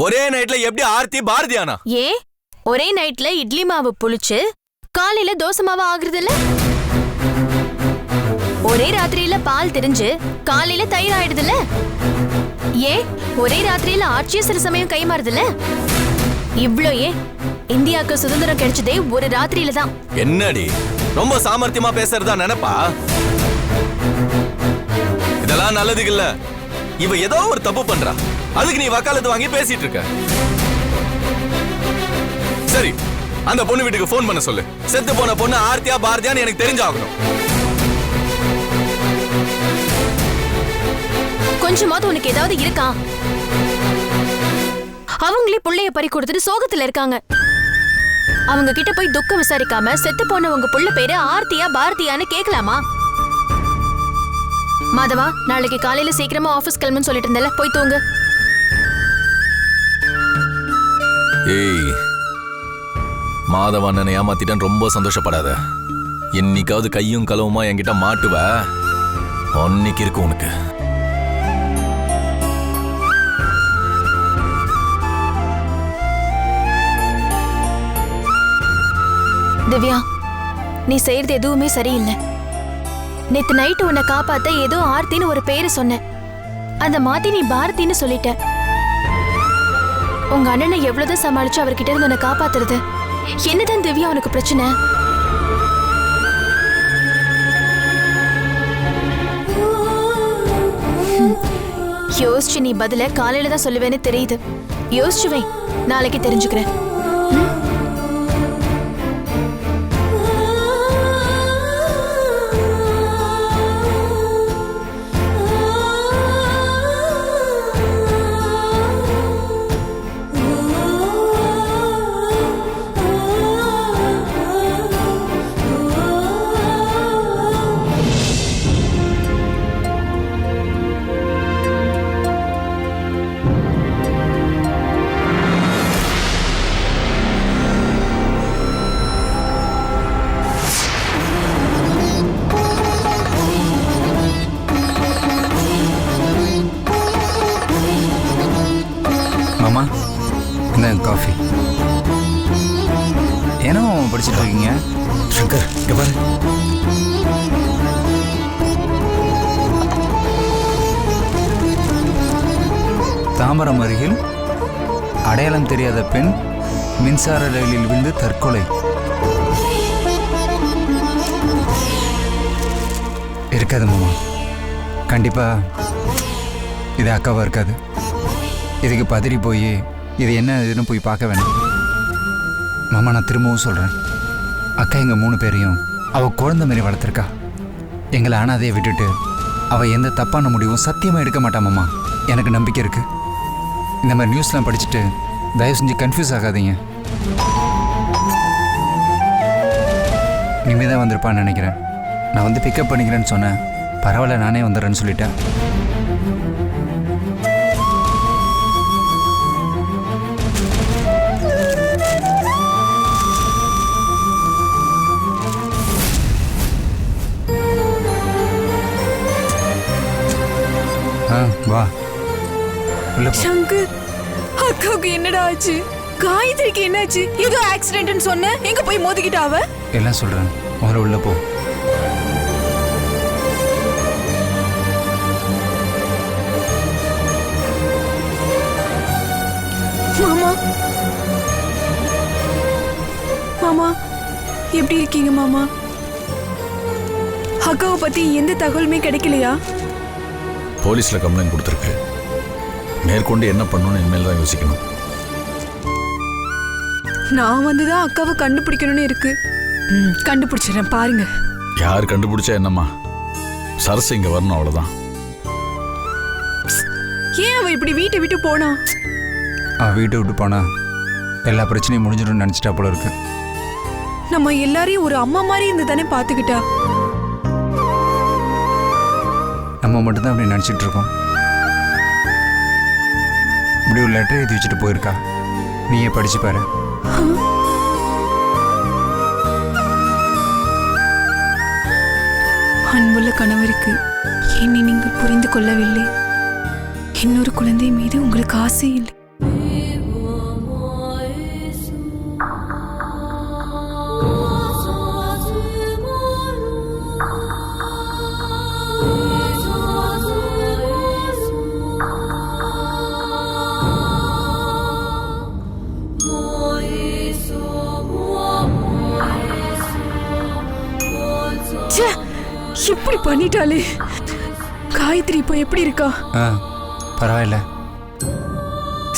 ஒரே நைட்ல எப்படி ஆர்த்தி பாரதியானா? ஏன் ஒரே நைட்ல இட்லி மாவு புளிச்சு காலையில தோசை மாவு ஆகுறது இல்ல? ஒரே ராத்திரியில பால் தெரிஞ்சு காலையில தயிர் ஆயிடுதுல்ல? ஏன் ஒரே ராத்திரியில ஆட்சியே சில சமயம் கை மாறுதுல்ல? இவ்ளோ ஏன் இந்தியாவுக்கு சுதந்திரம் கிடைச்சதே ஒரு ராத்திரியில தான். என்னடி ரொம்ப சாமர்த்தியமா பேசுறதா நினைப்பா? இதெல்லாம் நல்லதுக்கு இல்ல. இவ ஏதோ ஒரு தப்பு பண்றா, அதுக்கு நீ வக்காலத்து வாங்கி பேசிட்டு இருக்க. சரி, அந்த பொண்ணு வீட்டுக்கு போன் பண்ண சொல்லு. செத்து போன பொண்ணு ஆர்த்தியா பாரதியான்னு எனக்கு தெரிஞ்சாகணும். கொஞ்சமாவது உனக்கு ஏதாவது இருக்கா? அவங்களே புள்ளைய பறி கொடுத்துட்டு சோகத்துல இருக்காங்க. அவங்க கிட்ட போய் துக்கம் விசாரிக்காம செத்து போன உங்க புள்ள பேரு ஆர்த்தியா பாரதியான்னு கேட்கலாமா? மாதவா, நாளைக்கு காலையில சீக்கிரமா ஆபீஸ் கிளம்புன்னு சொல்லிட்டு இருந்தல, போய் தூங்கு. ஏய், மாதவண்ணனை ஏமாத்திட்டான் ரொம்ப சந்தோஷப்படாத. என்னைக்காவது கையும் களவுமா என்கிட்ட மாட்டுவ, அன்னைக்கு இருக்கு உனக்கு. திவ்யா, நீ செய்யறது எதுவுமே சரியில்லை. நேத்து நைட்டு உன்னை காப்பாத்த ஏதோ ஆர்த்தின்னு ஒரு பேரு சொன்ன, அந்த மாத்தி நீ பாரதின்னு சொல்லிட்ட. உங்க அண்ணனை எவ்வளவுதான் சமாளிச்சு அவர்கிட்ட இருந்து உன்னை காப்பாத்துறது? என்னதான் திவ்யா உனக்கு பிரச்சனை? யோசிச்சு நீ பதில காலையில தான் சொல்லுவேன்னு தெரியுது. யோசிச்சு வை, நாளைக்கு தெரிஞ்சுக்கிறேன். மாமா, இந்த காஃபி. ஏன்னா படிச்சுட்டு இருக்கீங்க? சங்கர், இங்க பாரு. தாம்பரம் அருகில் அடையாளம் தெரியாத பெண் மின்சார ரயிலில் விழுந்து தற்கொலை. இருக்காது மாமா, கண்டிப்பா இது அக்காவா இருக்காது. இதுக்கு பதறி போய் இது என்ன இதுன்னு போய் பார்க்க வேணாம் மாமா. நான் திரும்பவும் சொல்கிறேன், அக்கா எங்கள் 3 பேரையும் அவள் குழந்தை மாரி வளர்த்துருக்கா. எங்களை அனாதையை விட்டுட்டு அவள் எந்த தப்பான முடிவும் சத்தியமாக எடுக்க மாட்டா மாமா. எனக்கு நம்பிக்கை இருக்குது. இந்த மாதிரி நியூஸ்லாம் படிச்சுட்டு தயவு செஞ்சு கன்ஃபியூஸ் ஆகாதீங்க. இனிமே தான் வந்திருப்பான்னு நினைக்கிறேன். நான் வந்து பிக்கப் பண்ணிக்கிறேன்னு சொன்னேன். பரவாயில்ல, நானே வந்துடுறேன்னு சொல்லிட்டேன். வா. சங்கர், அக்காவுக்கு என்னடா ஆச்சு? காயத்ரிக்கு என்னாச்சு? ஏதோ ஆக்சிடென்ட்னு சொன்ன, எங்க போய் மோதிக்கிட்டா அவ? எல்லாம் சொல்றேன், முதல்ல உள்ள போ. மாமா, மாமா எப்படி இருக்கீங்க மாமா? அக்காவை பத்தி எந்த தகவலுமே கிடைக்கலையா? போலீஸ்ல கம்ப்ளைண்ட் கொடுத்துருக்கு. மேற்கொண்டு என்ன பண்ணணும்னு இனிமேல் தான் யோசிக்கணும். நான் வந்துதான் அக்காவை கண்டுபிடிக்கணும்னு இருக்கு. கண்டுபிடிச்சிடறேன் பாருங்க. யார் கண்டுபிடிச்சா என்னம்மா, சரசு இங்க வரணும், அவ்வளவுதான். ஏன் அவ இப்படி வீட்டை விட்டு போனா? வீட்டை விட்டு போனா எல்லா பிரச்சனையும் முடிஞ்சிடும்னு நினைச்சிட்டா போல இருக்கு. நம்ம எல்லாரையும் ஒரு அம்மா மாதிரி இருந்து தானே பாத்துக்கிட்டா. நம்ம மட்டும்தான் அப்படி நினச்சிட்டு இருக்கோம். இப்படி ஒரு லெட்டர் எழுதி வச்சுட்டு போயிருக்கா. நீயே படிச்சு பாரு. அன்புள்ள கணவருக்கு, என்னை நீங்கள் புரிந்து கொள்ளவில்லை. இன்னொரு குழந்தை மீது உங்களுக்கு ஆசை இல்லை. பண்ணிட்டாளே. காயத்ரி இப்போ எப்படி இருக்கா? பரவாயில்ல.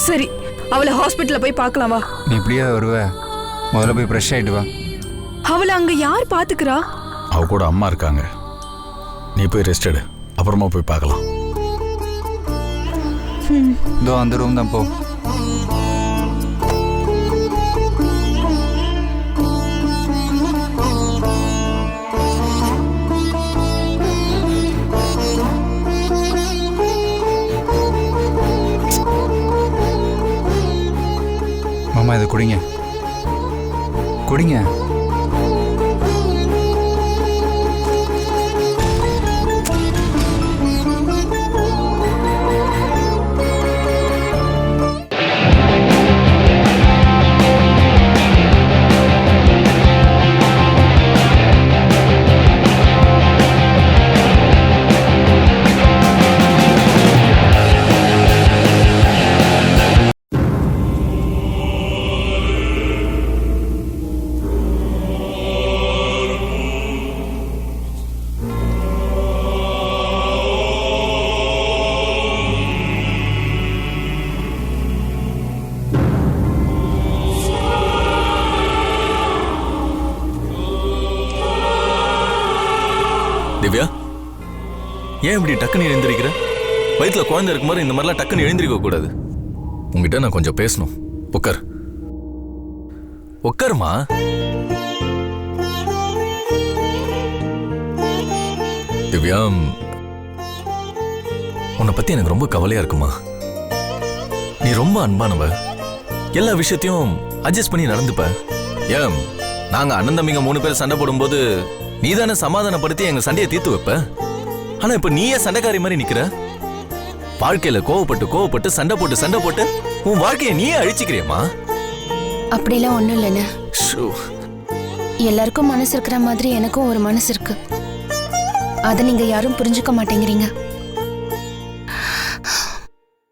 சரி, அவளை ஹாஸ்பிட்டல்ல போய் பார்க்கலாம் வா. நீ இப்படியே வருவ? முதல்ல போய் ஃப்ரெஷ் ஆகிட்டு வா. அவளை அங்க யார் பாத்துக்கிறா? அவ கூட அம்மா இருக்காங்க. நீ போய் ரெஸ்ட் எடு, அப்புறமா போய் பார்க்கலாம். இதோ அந்த ரூம் தான் போ. மாமா இதை குடிங்க குடிங்க. திவ்யா, ஏன் இப்படி டக்குன்னு எழுந்திருக்கிற? வயிற்றுல குழந்தை இருக்கும் மாதிரி இந்த மாதிரிலாம் டக்குன்னு எழுந்திருக்க கூடாது. உங்ககிட்ட நான் கொஞ்சம் பேசணும். உட்கார். உட்காருமா. திவ்யா, உன்னை பத்தி எனக்கு ரொம்ப கவலையா இருக்குமா. நீ ரொம்ப அன்பானவ, எல்லா விஷயத்தையும் அட்ஜஸ்ட் பண்ணி நடந்துப்ப. ஏன் நாங்க அண்ணன் தம்பிங்க 3 பேர் சண்டை போடும்போது நீ தானே சமாதானப்படுத்தி எங்க சண்டையை தீர்த்து வைப்ப. ஆனா இப்ப நீயே சண்டைக்காரி மாதிரி நிக்கிற. வாழ்க்கையில கோவப்பட்டு சண்டை போட்டு உன் வாழ்க்கையை நீயே அழிச்சுக்கிறியம்மா. அப்படிலாம் ஒண்ணும் இல்லைன்னு. எல்லாருக்கும் மனசு இருக்கிற மாதிரி எனக்கும் ஒரு மனசு இருக்கு. அதை நீங்க யாரும் புரிஞ்சுக்க மாட்டேங்கிறீங்க.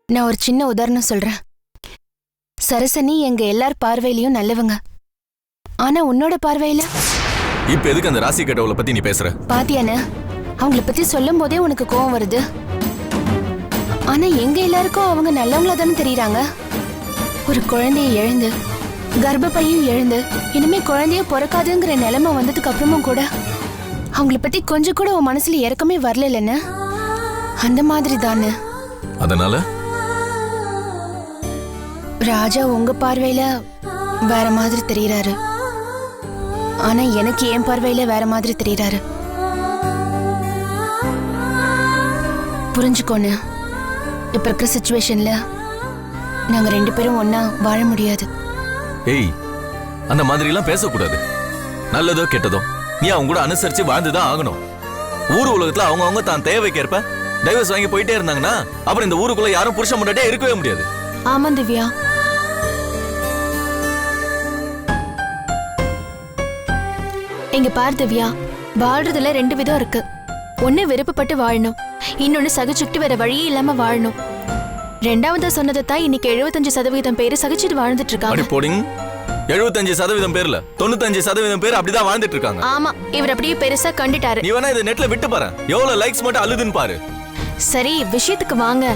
நான் ஒரு சின்ன உதாரணம் சொல்றேன். சரசனி எங்க எல்லார் பார்வையிலயும் நல்லவங்க. ஆனா உன்னோட பார்வையில இப்ப எதுக்கு அந்த ராசி கட்டவளை பத்தி நீ பேசுற? பாத்தியானே, அவங்கள பத்தி சொல்லும் போதே உனக்கு கோவம் வருது. ஆனா எங்க எல்லாருக்கும் அவங்க நல்லவங்களா தானே தெரியுறாங்க. ஒரு குழந்தைய எழுந்து கர்ப்பப்பையும் எழுந்து இனிமே குழந்தைய பிறக்காதுங்கிற நிலைமை வந்ததுக்கு அப்புறமும் கூட அவங்கள பத்தி கொஞ்சம் கூட உன் மனசுல இறக்கமே வரலன்னு. அந்த மாதிரி தானே. அதனால ராஜா உங்க பார்வையில வேற மாதிரி தெரியறாரு. ஆனா எனக்கு என் பார்வையில வேற மாதிரி தெரியறாரு. புரிஞ்சுக்கோன்னு. இப்ப இருக்கிற சிச்சுவேஷன்ல நாங்க 2 பேரும் ஒன்னா வாழ முடியாது. ஏய், அந்த மாதிரி எல்லாம் பேசக்கூடாது. நல்லதோ கெட்டதோ நீ அவங்க கூட அனுசரிச்சு வாழ்ந்துதான் ஆகணும். ஊர் உலகத்துல அவங்க தான் தேவைக்கேற்ப டைவர்ஸ் வாங்கி போயிட்டே இருந்தாங்கன்னா அப்புறம் இந்த ஊருக்குள்ள யாரும் புருஷன் முன்னாடியே இருக்கவே முடியாது. ஆமா திவ்யா. இங்க பார் திவ்யா, வாழ்றதுல 2 விதம் இருக்கு. ஒண்ணு விருப்பப்பட்டு வாழணும், இன்னொன்னு சகிச்சுக்கிட்டு வேற வழியே இல்லாம வாழணும். 2வது சொன்னதை தான் இன்னைக்கு 75% பேரு சகிச்சுட்டு வாழ்ந்துட்டு இருக்காங்க. 75% பேர்ல 95% பேர் அப்படிதான் வாழ்ந்துட்டு இருக்காங்க. ஆமா, இவர் அப்படியே பெருசா கண்டுட்டாரு. நீ வேணா இதை நெட்ல விட்டு பாரு, எவ்வளவு லைக்ஸ் மட்டும் அழுதுன்னு பாரு. சரி, விஷயத்துக்கு வாங்க.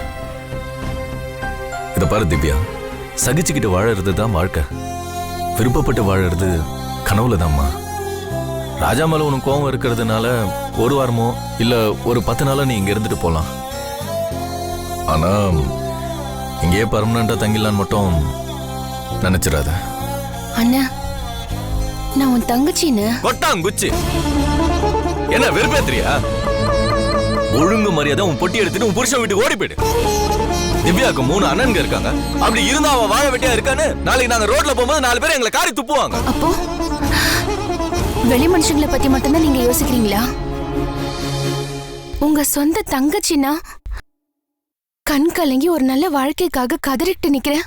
இத பாரு திவ்யா, சகிச்சுக்கிட்டு வாழறது தான் வாழ்க்கை. விருப்பப்பட்டு வாழறது கனவுல தான்மா. ராஜா மேல உனக்கு கோவம் இருக்கிறதுனால ஒரு வாரமோ இல்ல ஒரு 10 நாளோ நீ இங்க இருந்துட்டு போலாம். ஆனா இங்கேயே பர்மனண்டா தங்கிடலான்னு மட்டும் நினைச்சிடாத. அண்ணா, நான் உன் தங்கச்சின்னு. கொட்டாங்குச்சி என்ன வெறுப்பேத்திரியா? ஒழுங்கு மரியாதை உன் பொட்டி எடுத்துட்டு உன் புருஷன் வீட்டுக்கு ஓடி போயிடு. திவ்யாவுக்கு 3 அண்ணன்ங்க இருக்காங்க. அப்படி இருந்தா அவ வாழ வெட்டியா இருக்கான்னு நாளைக்கு நாங்க ரோட்ல போகும்போது 4 பேர் எங்களை காரி துப்புவாங்க. அப்போ வெளி மனுஷங்களை பத்தி மட்டும்தான் நீங்க யோசிக்கிறீங்களா? உங்க சொந்த தங்கச்சின்னா கண் கலங்கி ஒரு நல்ல வாழ்க்கைக்காக கதறிட்டு நிக்கிறேன்.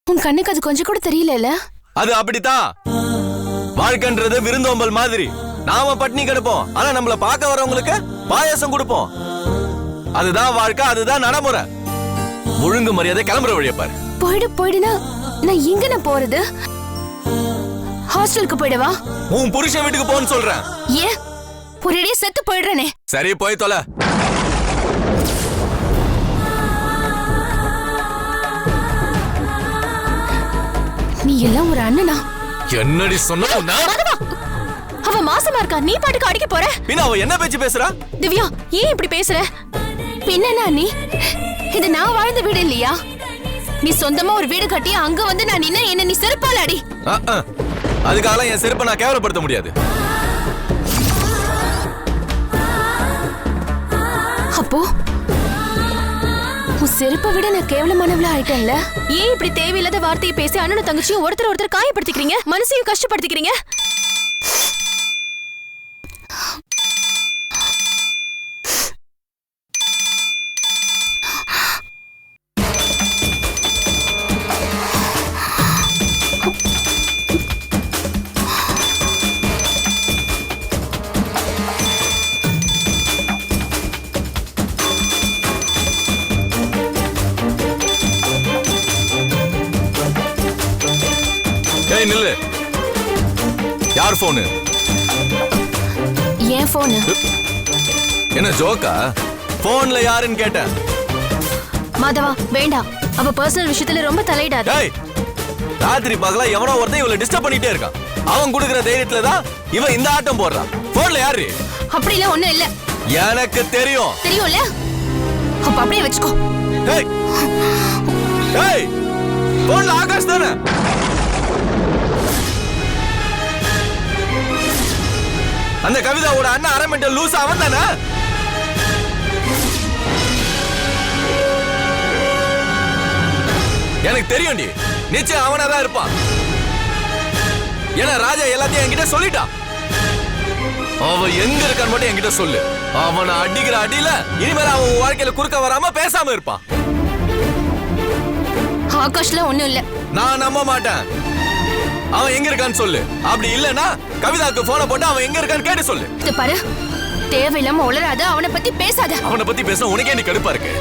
உன் கண்ணுக்கு அது கொஞ்சம் கூட தெரியல. அது அப்படித்தான். வாழ்க்கைன்றது விருந்தோம்பல் மாதிரி. நாம பட்னி கிடப்போம், ஆனா நம்மள பார்க்க வரவங்களுக்கு பாயாசம் கொடுப்போம். அதுதான் வாழ்க்கை, அதுதான் நடைமுறை. ஒழுங்கு மரியாதை கிளம்புற வழியை பாரு. போயிடுனா நான் எங்க போறது? ஹாஸ்டலுக்கு போயிடவா? உன் புருஷன் வீட்டுக்கு போன்னு சொல்றேன். ஏன் ஒரேடியே செத்து போயிடுறேனே. சரி போய் தொலை. நீ எல்லாம் ஒரு அண்ணனா? என்னடி சொன்ன? அவ மாசமா இருக்கா, நீ பாட்டுக்கு அடிக்க போற? பின்ன அவ என்ன பேச்சு பேசுறா? திவ்யா, ஏன் இப்படி பேசுற? பின்னா நீ இது நான் வாழ்ந்த வீடு இல்லையா? நீ சொந்தமா ஒரு வீடு கட்டி அங்க வந்து நான் நின்ன என்ன நீ செருப்பால அடி. அதுக்காக என் செருப்பை நான் கேவலப்படுத்த முடியாது. அப்போ உன் செருப்பை விட நான் கேவலமானவளா ஆயிட்டேன்ல? ஏன் இப்படி தேவையில்லாத வார்த்தையை பேசி அண்ணனும் தங்கச்சியும் ஒருத்தர் காயப்படுத்திக்கிறீங்க, மனசையும் கஷ்டப்படுத்திக்கிறீங்க? ஏய் நில்லு. யார் போனு? ஏன் போனு? என்ன ஜோக்கா? போன்ல யாருன்னு கேட்டேன். மாதவா வேண்டாம், அவ பர்சனல் விஷயத்துல ரொம்ப தலையிடாத. ஏய், ராத்திரி பகலா எவனோ ஒருத்தன் இவளை டிஸ்டர்ப் பண்ணிட்டே இருக்கான். அவன் கொடுக்குற தைரியத்துல தான் இவன் இந்த ஆட்டம் போடுறான். போன்ல யாரு? அப்படிலாம் ஒண்ணும் இல்ல. எனக்கு தெரியும். தெரியும்ல? அப்ப அப்படியே வச்சுக்கோ. ஏய் ஏய், போன்ல ஆகாஷ் தானே? அந்த கவிதாவோட அண்ணன் அரமெண்டல் லூஸ் அவன் தானே? எனக்கு தெரியும் டி, நிச்சயம் அவனாதான் இருப்பான். ஏன்னா ராஜா எல்லாத்தையும் என்கிட்ட சொல்லிட்டான். அவன் எங்க இருக்கான்னு மட்டும் என்கிட்ட சொல்லு. அவனை அடிக்கிற அடியில இனிமேல் அவன் வாழ்க்கையில குறுக்க வராம பேசாம இருப்பான். ஆகாஷ்ல ஒண்ணும் இல்ல. நான் நம்ப மாட்டேன். அவன் எங்க இருக்கான்னு சொல்லு. அப்படி இல்லனா கவிதாக்கு போனை போட்டு அவன் எங்க இருக்கான்னு கேட்டு சொல்லு. இது பாரு, தேவையில்லாம உளராத, அவனை பத்தி பேசாத. அவனை பத்தி பேச உனக்கே நீ கடுப்பா இருக்கு.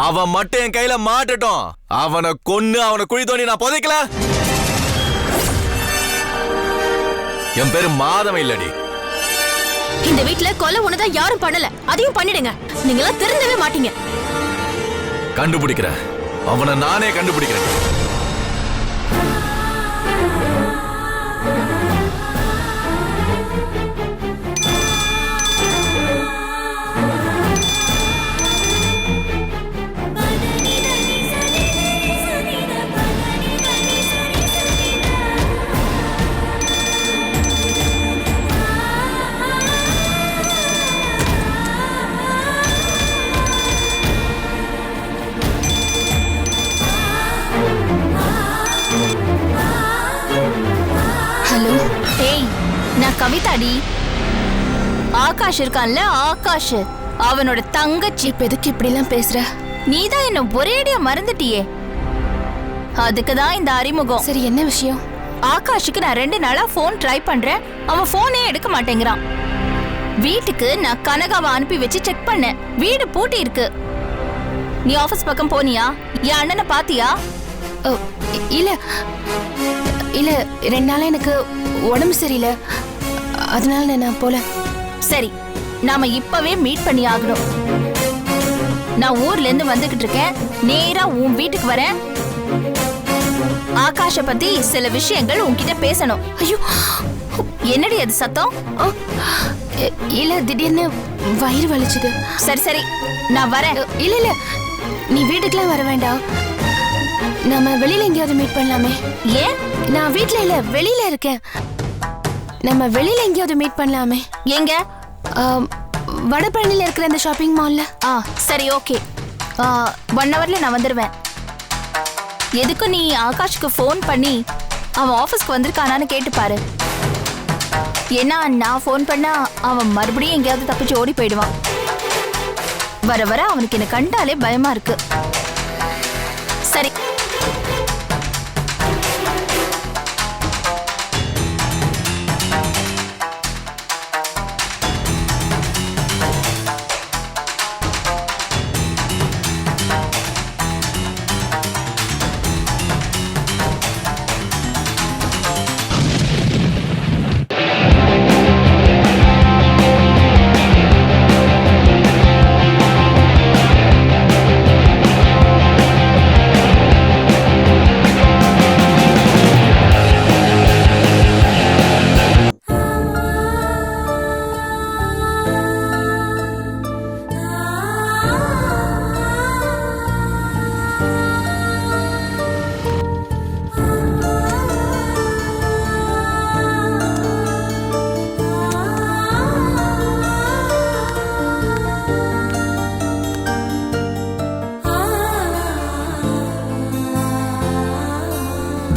அவன் மட்டும் என் கையில மாட்டட்டும். அவனை கொன்னு அவனை குழி தோண்டி நான் புதைக்கல. என் பேரு மாதவன் இல்லடி. இந்த வீட்ல கொலை ஒண்ணுதான் யாரும் பண்ணல, அதையும் பண்ணிடுங்க. நீங்களா திருந்தவே மாட்டீங்க. கண்டுபிடிக்கிறேன், அவனை நானே கண்டுபிடிக்கிறேன். ஹலோ, ஏய், நான் கவிதாடி. ஆகாஷ் இருக்கான்ல, ஆகாஷ், அவனோட தங்கச்சி. இப்ப எதுக்கு இப்படி எல்லாம் பேசுற? நீதான் என்ன ஒரேடியா மறந்துட்டியே. அதுக்குதான் இந்த அறிமுகம். சரி, என்ன விஷயம்? ஆகாஷுக்கு நான் 2 நாளா போன் ட்ரை பண்றேன், அவன் போனே எடுக்க மாட்டேங்கிறான். வீட்டுக்கு நான் கனகாவை அனுப்பி வச்சு செக் பண்ணேன், வீடு பூட்டி இருக்கு. நீ ஆபீஸ் பக்கம் போனியா? என் அண்ணனை பாத்தியா? இல்ல இல்ல, 2 நாளா எனக்கு உடம்பு சரியில்லை, அதனால நான் போல. சரி, நாம இப்பவே மீட் பண்ணி ஆகணும். நான் ஊர்ல இருந்து வந்துகிட்டு இருக்கேன், நேரா உன் வீட்டுக்கு வரேன். ஆகாஷ பத்தி சில விஷயங்கள் உன்கிட்ட பேசணும். ஐயோ, என்னடி அது சத்தம்? இல்ல, திடீர்னு வயிறு வலிச்சுது. சரி சரி, நான் வரேன். இல்ல இல்ல, நீ வீட்டுக்குலாம் வர வேண்டாம், நாம வெளியில எங்கேயாவது மீட் பண்ணலாமே. ஏன்? நான் வீட்ல இல்ல, வெளியில இருக்கேன். நம்ம வெளியில எங்கேயாவது மீட் பண்ணலாமே. எங்க? வடபழனில இருக்கிற அந்த ஷாப்பிங் மால்ல. சரி, ஓகே. 1 ஹவர்ல நான் வந்துருவேன். எதுக்கும் நீ ஆகாஷ்க்கு ஃபோன் பண்ணி அவன் ஆபீஸ்க்கு வந்திருக்கானான்னு கேட்டு பாரு. ஏன்னா நான் ஃபோன் பண்ணா அவன் மறுபடியும் எங்கேயாவது தப்பிச்சு ஓடி போயிடுவான். வர வர அவனுக்கு என்ன கண்டாலே பயமா இருக்கு. சரி.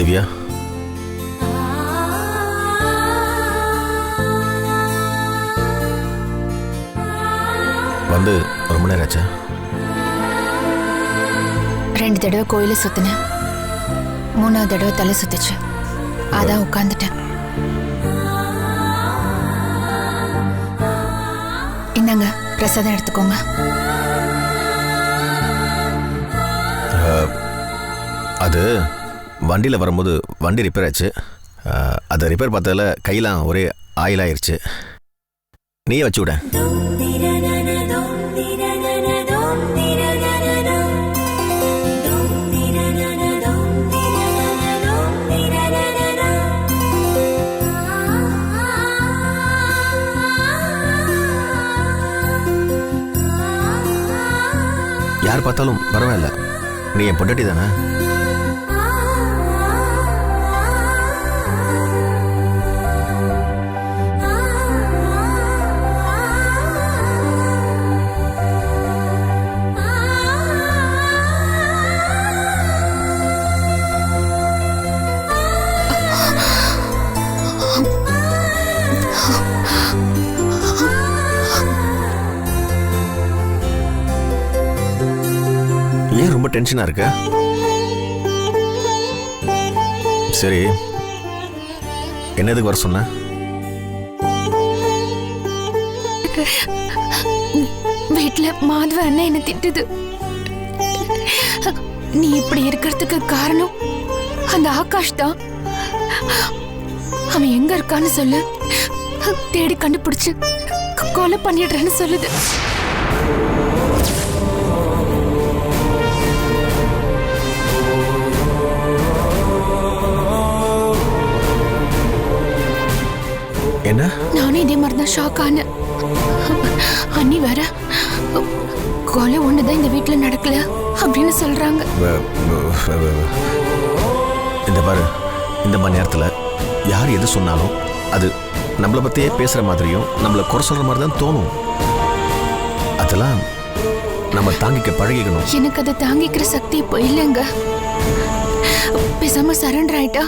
திவ்யா, வந்து ரொம்ப நேரம் ஆச்சா? 2 தடவை கோயிலை சுத்தினேன், 3ஆவது தடவை தலை சுத்துச்சு, அதான் உட்காந்துட்டேன். இந்தாங்க பிரசாதம் எடுத்துக்கோங்க. அது வண்டியில் வரும்போது வண்டி ரிப்பேர் ஆச்சு. அதை ரிப்பேர் பார்த்ததில் கையெல்லாம் ஒரே ஆயில் ஆயிடுச்சு. நீயே வச்சு விட. யார் பார்த்தாலும் பரவாயில்ல, நீ என் பொண்டாட்டி தானே. ஏன் ரொம்ப டென்ஷனா இருக்க? சரி, என்னதுக்கு வர சொன்ன? வீட்டுல மாதவ அண்ணன் என்ன திட்டுது. நீ இப்படி இருக்கிறதுக்கு காரணம் அந்த ஆகாஷ் தான். அவன் எங்க இருக்கான்னு சொல்லு, தேடி கண்டுபிடிச்சு கொலை பண்ணிடுறேன்னு சொல்லுது. என்ன? நானே இதே மாதிரிதான் ஷாக் ஆனேன். அண்ணி வேற கொலை ஒண்ணுதான் இந்த வீட்டுல நடக்கல அப்படின்னு சொல்றாங்க. இந்த பாரு, இந்த மாதிரி நேரத்துல யார் எது சொன்னாலும் அது நம்மளை பத்தியே பேசுற மாதிரியும் நம்மளை குறை சொல்ற மாதிரி தான் தோணும். அதெல்லாம் நம்ம தாங்கிக்க பழகிக்கணும். எனக்கு அதை தாங்கிக்கிற சக்தி இப்போ இல்லைங்க. பேசாம சரண்டர் ஆயிட்டா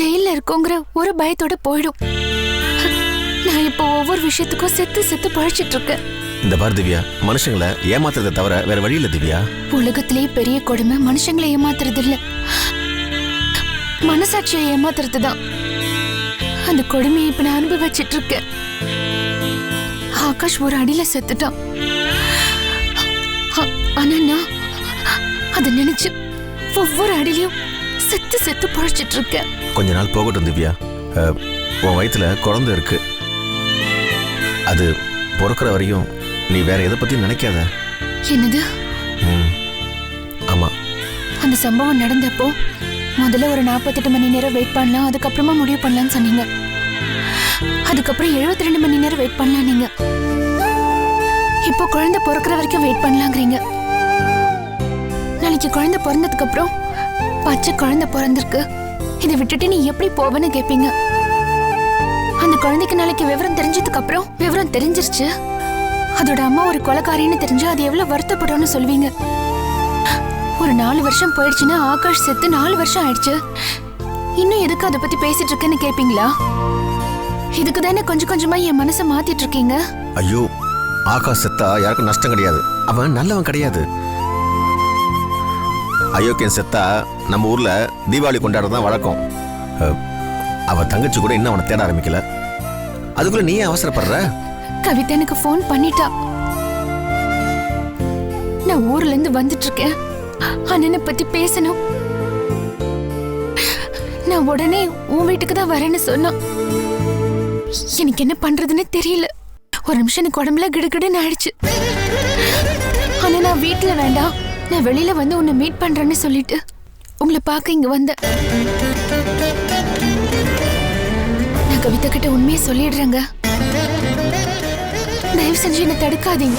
ஜெயில இருக்கோங்கிற ஒரு பயத்தோட போயிடும். நான் இப்போ ஒவ்வொரு விஷயத்துக்கும் செத்து செத்து பழிச்சிட்டு இருக்கேன். இந்த பாரு திவ்யா, மனுஷங்களை ஏமாத்துறதை தவிர வேற வழி இல்ல திவ்யா. உலகத்திலேயே பெரிய கொடுமை மனுஷங்களை ஏமாத்துறது இல்ல, மனசாட்சியை ஏமாத்துறது தான். அந்த கொடுமையை இப்ப நான் அனுபவிச்சிட்டு இருக்கேன். ஆகாஷ் ஒரு அடியில செத்துட்டான். ஆனா நான் அதை நினைச்சு ஒவ்வொரு அடியிலையும் செத்து செத்து பழிச்சிட்டு இருக்கேன். கொஞ்ச நாள் போகட்டும் திவ்யா. உன் வயித்துல குழந்தை இருக்கு, அது பொறுக்கிற வரையும் நீ வேற எதை பத்தியும் நினைக்காத. என்னது? ஆமா, அந்த சம்பவம் நடந்தப்போ முதல்ல ஒரு 48 மணி நேரம் வெயிட் பண்ணலாம், அதுக்கப்புறமா முடிவு பண்ணலாம்னு சொன்னீங்க. அதுக்கப்புறம் 72 மணி நேரம் வெயிட் பண்ணலாம் நீங்க. இப்போ குழந்தை பிறக்கிற வரைக்கும் வெயிட் பண்ணலாங்கிறீங்க. நாளைக்கு குழந்தை பிறந்ததுக்கு அப்புறம் பச்சை குழந்தை பிறந்திருக்கு, இதை விட்டுட்டு நீ எப்படி போவேன்னு கேட்பீங்க. அந்த குழந்தைக்கு நாளைக்கு விவரம் தெரிஞ்சதுக்கு அப்புறம் விவரம் தெரிஞ்சிருச்சு, அதோட அம்மா ஒரு கொலைக்காரின்னு தெரிஞ்சு அது எவ்வளவு வருத்தப்படும்னு சொல்வீங்க. ஒரு 4 வருஷம் போயிடுச்சுன்னா ஆகாஷ் செத்து 4 வருஷம் ஆயிடுச்சு, இன்னும் எதுக்கு அதை பத்தி பேசிட்டு இருக்கேன்னு கேட்பீங்களா? இதுக்கு தானே கொஞ்சம் கொஞ்சமா என் மனசை மாத்திட்டு இருக்கீங்க. ஐயோ, ஆகாஷ் செத்தா யாருக்கும் நஷ்டம் கிடையாது, அவன் நல்லவன் கிடையாது. அயோக்கியன் செத்தா நம்ம ஊர்ல தீபாவளி கொண்டாடுறதுதான் வழக்கம். அவ தங்கச்சி கூட இன்னும் அவனை தேட ஆரம்பிக்கல, அதுக்குள்ள நீயே அவசரப்படுற? கவிதா எனக்கு போன் பண்ணிட்டா. நான் ஊர்ல இருந்து வந்துட்டு இருக்கேன், அண்ணனை பத்தி பேசணும். நான் உடனே உன் வீட்டுக்கு தான் வரேன்னு சொன்னான். எனக்கு என்ன பண்றதுன்னு தெரியல. ஒரு நிமிஷம் எனக்கு உடம்புல கிடுகிடுன்னு ஆயிடுச்சு. ஆனா நான் வீட்டுல வேண்டாம், நான் வெளியில வந்து உன்னை மீட் பண்றேன்னு சொல்லிட்டு உங்களை பார்க்க இங்க வந்தேன். நான் கவிதா கிட்ட உண்மையை சொல்லிடுறேங்க, தயவு செஞ்சு என்னை தடுக்காதீங்க.